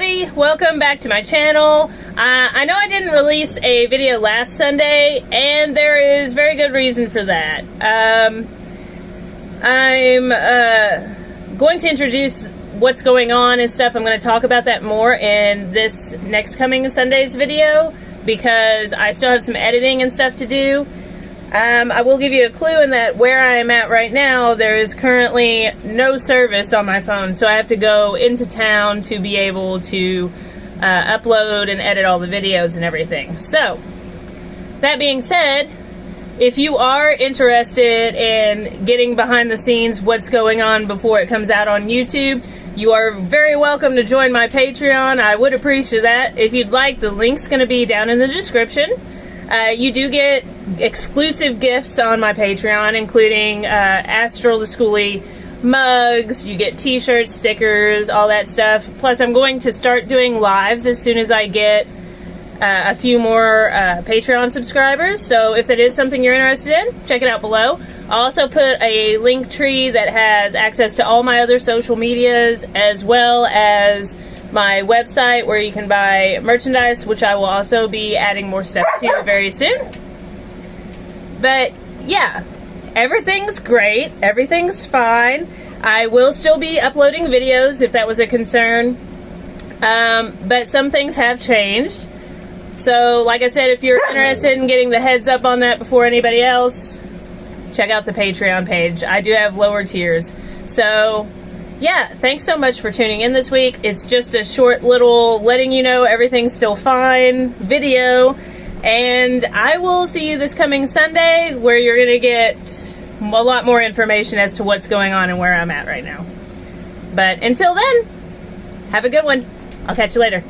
everybody, welcome back to my channel. I know I didn't release a video last Sunday, and there is very good reason for that. I'm going to introduce what's going on and stuff. I'm going to talk about that more in this next coming Sunday's video, because I still have some editing and stuff to do. I will give you a clue in that where I am at right now, there is currently no service on my phone, so I have to go into town to be able to upload and edit all the videos and everything. So, that being said, if you are interested in getting behind the scenes what's going on before it comes out on YouTube, you are very welcome to join my Patreon. I would appreciate that. If you'd like, the link's going to be down in the description. You do get exclusive gifts on my Patreon, including Astral to Skoolie mugs. You get t-shirts, stickers, all that stuff. Plus, I'm going to start doing lives as soon as I get a few more Patreon subscribers. So if that is something you're interested in, check it out below. I'll also put a link tree that has access to all my other social medias, as well as my website where you can buy merchandise, which I will also be adding more stuff to very soon. But yeah, everything's great, everything's fine. I will still be uploading videos if that was a concern, but some things have changed. So like I said, if you're interested in getting the heads up on that before anybody else, check out the Patreon page. I do have lower tiers. So yeah, thanks so much for tuning in this week. It's just a short little letting you know everything's still fine video. And I will see you this coming Sunday, where you're going to get a lot more information as to what's going on and where I'm at right now. But until then, have a good one. I'll catch you later.